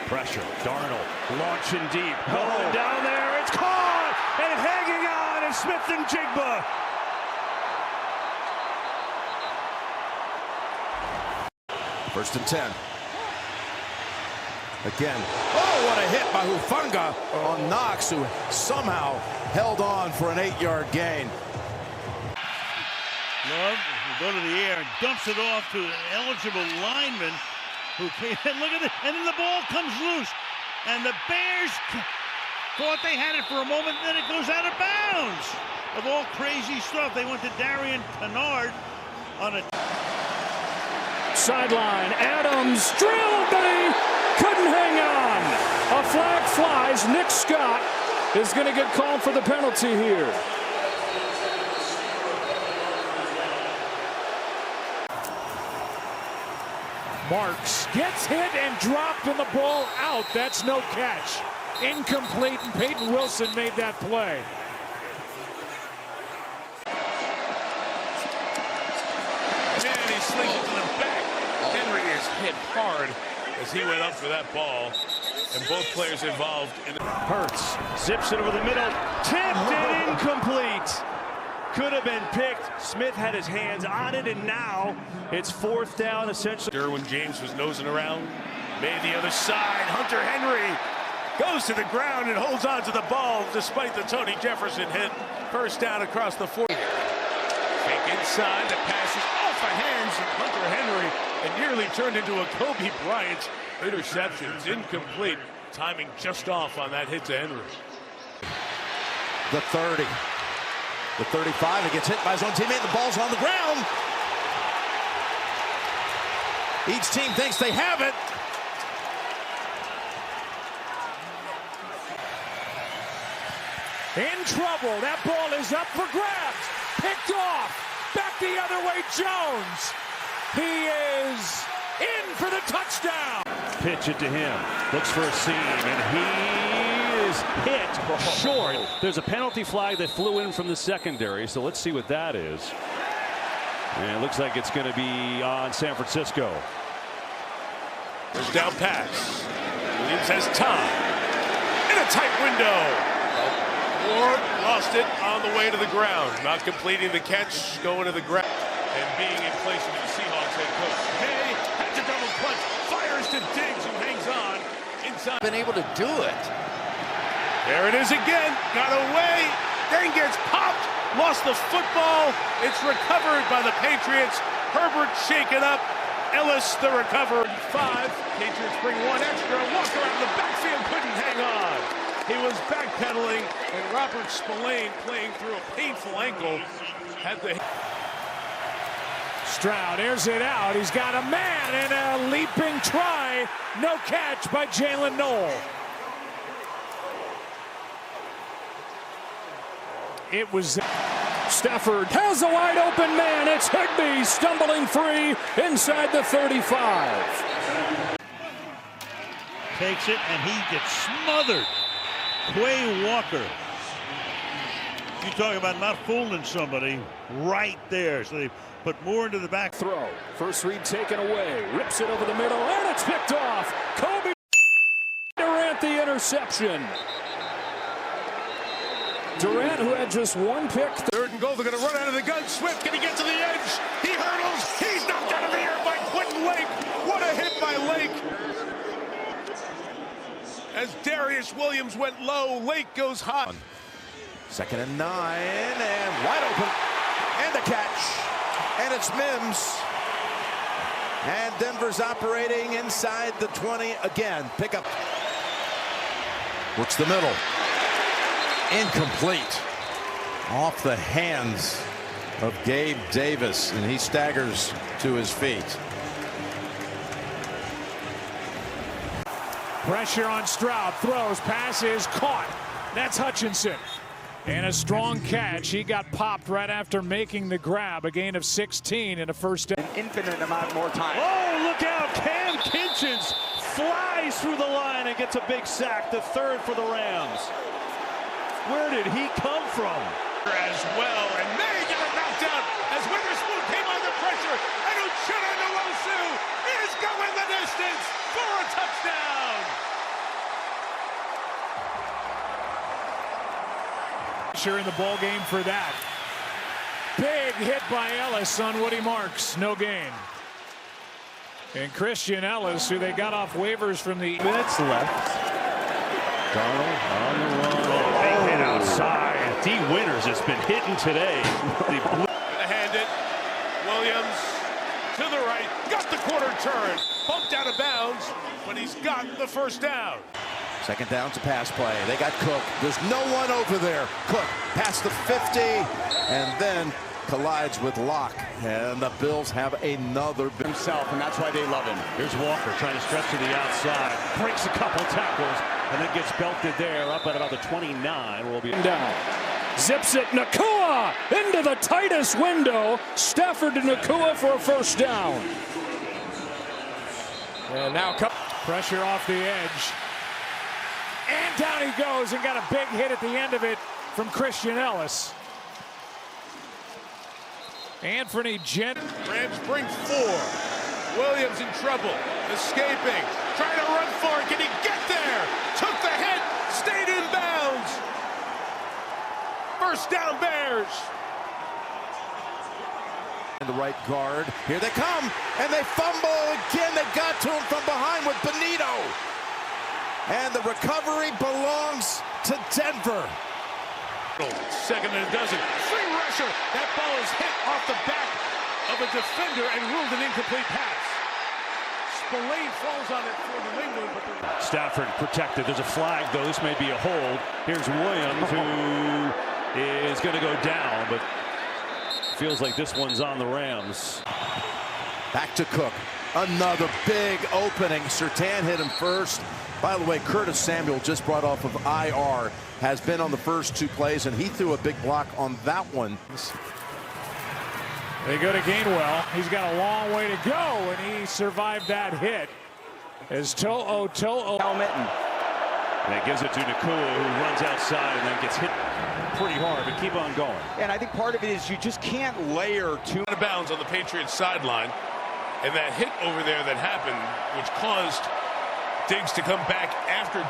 Pressure. Darnold launching deep. Going down there. It's caught! And hanging on is Smith and Jigba. First and 10. Again. Oh, what a hit by Hufanga on Knox, who somehow held on for an 8-yard gain. Love will go to the air and dumps it off to an eligible lineman who came in. Look at it. And then the ball comes loose. And the Bears thought they had it for a moment, then it goes out of bounds. Of all crazy stuff, they went to Darian Kennard on a Sideline, Adams drilled, but he couldn't hang on. A flag flies. Nick Scott is going to get called for the penalty here. Marks gets hit and dropped, and the ball out. That's no catch. Incomplete, and Peyton Wilson made that play. And he slings it to the back. Henry is hit hard as he went up for that ball, and both players involved. Hurts zips it over the middle, tipped and incomplete. Could have been picked. Smith had his hands on it, and now it's fourth down essentially. Derwin James was nosing around, made the other side. Hunter Henry goes to the ground and holds on to the ball despite the Tony Jefferson hit. First down across the 40. Fake inside, the pass is off the hands of Hunter Henry and nearly turned into a Kobe Bryant interception. It's incomplete. Timing just off on that hit to Henry. The 30. The 35, he gets hit by his own teammate. The ball's on the ground. Each team thinks they have it. In trouble. That ball is up for grabs. Picked off. Back the other way, Jones. He is in for the touchdown. Pitch it to him. Looks for a seam, and he is hit short. There's a penalty flag that flew in from the secondary, so let's see what that is. And it looks like it's going to be on San Francisco. There's down pass. Williams has time. In a tight window. Ward lost it on the way to the ground. Not completing the catch, going to the ground. And being in place of the Seahawks head coach. Hey, has a double clutch. Fires to Diggs, who hangs on inside. Been able to do it. There it is again. Got away. Then gets popped. Lost the football. It's recovered by the Patriots. Herbert shaken up. Ellis the recoverer. 5. Patriots bring one extra. Walk around the backfield. Couldn't hang on. He was backpedaling, and Robert Spillane, playing through a painful ankle, had the... Stroud airs it out. He's got a man and a leaping try. No catch by Jalen Noel. It was Stafford has a wide open man. It's Higbee stumbling free inside the 35. takes it, and he gets smothered. Quay Walker. You talk about not fooling somebody right there. So they put more into the back. Throw. First read taken away. Rips it over the middle, and it's picked off. Kobe Durant the interception. Durant, who had just one pick. Third and goal. They're going to run out of the gun. Swift, can he get to the edge? He hurdles. He's knocked out of the air by Quentin Lake. What a hit by Lake. As Darius Williams went low, Lake goes high. 2nd and 9, and wide open, and the catch, and it's Mims. And Denver's operating inside the 20 again. Pick up. Works the middle. Incomplete. Off the hands of Gabe Davis, and he staggers to his feet. Pressure on Stroud. Throws. Passes. Caught. That's Hutchinson. And a strong catch. He got popped right after making the grab. A gain of 16 in a first down. An infinite amount more time. Oh, look out. Cam Kinchins flies through the line and gets a big sack. The third for the Rams. Where did he come from? As well, and may get it knocked out as Witherspoon came under pressure, and Uchenna Nwosu is going the distance for a touchdown. Sure in the ball game for that. Big hit by Ellis on Woody Marks. No gain. And Christian Ellis, who they got off waivers from the minutes left. Darnold on the run. Oh, big hit outside. D. Winters has been hitting today. Hand it. Williams to the right. Got the corner turn. Bumped out of bounds, but he's got the first down. Second down to pass play. They got Cook. There's no one over there. Cook past the 50 and then collides with Locke. And the Bills have another Himself, and that's why they love him. Here's Walker trying to stretch to the outside. Breaks a couple tackles and then gets belted there up at about the 29. Will be down. Zips it. Nakua into the tightest window. Stafford to Nakua for a first down. And now pressure off the edge. And down he goes and got a big hit at the end of it from Christian Ellis. Anthony Rams bring 4. Williams in trouble. Escaping. Trying to run for it. Can he get there? Took the hit. Stayed in bounds. First down Bears. The right guard. Here they come. And they fumble again. They got to him from behind with Benito. And the recovery belongs to Denver. Second and a dozen. Free rusher. That ball is hit off the back of a defender and ruled an incomplete pass. Spillane falls on it for New England. But Stafford protected. There's a flag, though. This may be a hold. Here's Williams, who is going to go down, but feels like this one's on the Rams. Back to Cook. Another big opening. Surtain hit him first. By the way, Curtis Samuel, just brought off of IR, has been on the first 2 plays, and he threw a big block on that one. They go to Gainwell. He's got a long way to go, and he survived that hit. As To'o Helmet. And it gives it to Nakua, who runs outside and then gets hit pretty hard, but keep on going. And I think part of it is you just can't layer too out of bounds on the Patriots sideline. And that hit over there that happened, which caused Diggs to come back after.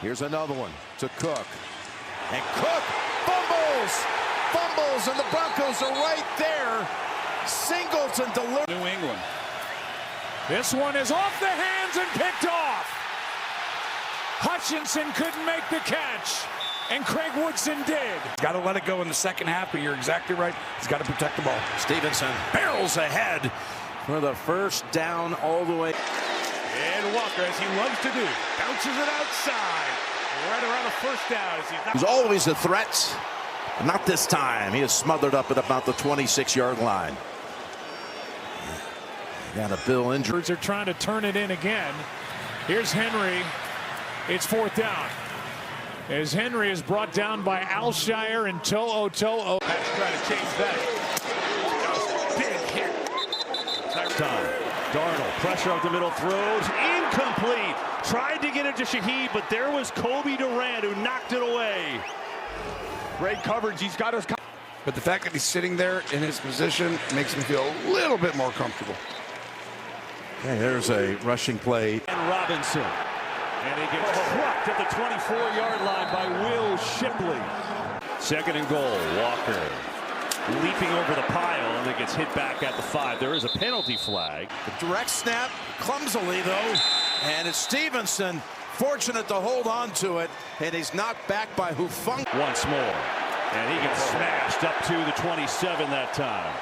Here's another one to Cook. And Cook fumbles, and the Broncos are right there. Singleton delivers. New England. This one is off the hands and picked off. Hutchinson couldn't make the catch, and Craig Woodson did. Got to let it go in the second half, but you're exactly right. He's got to protect the ball. Stevenson barrels ahead for the first down all the way. And Walker, as he loves to do, bounces it outside. Right around the first down. He's always a threat. Not this time. He is smothered up at about the 26-yard line. Got a Bill injury. They're trying to turn it in again. Here's Henry. It's 4th down. As Henry is brought down by Alshire and To'o. Pat's trying to change that. Big hit. Time. Darnold, pressure up the middle, throws, incomplete. Tried to get it to Shaheed, but there was Kobe Durant who knocked it away. Great coverage. He's got his. But the fact that he's sitting there in his position makes me feel a little bit more comfortable. Okay, there's a rushing play. And Robinson. And he gets trucked at the 24-yard line by Will Shipley. 2nd and goal. Walker leaping over the pile and then gets hit back at the 5. There is a penalty flag. The direct snap, clumsily though, and it's Stevenson fortunate to hold on to it, and he's knocked back by Hufanga. Once more, and he gets smashed up to the 27 that time.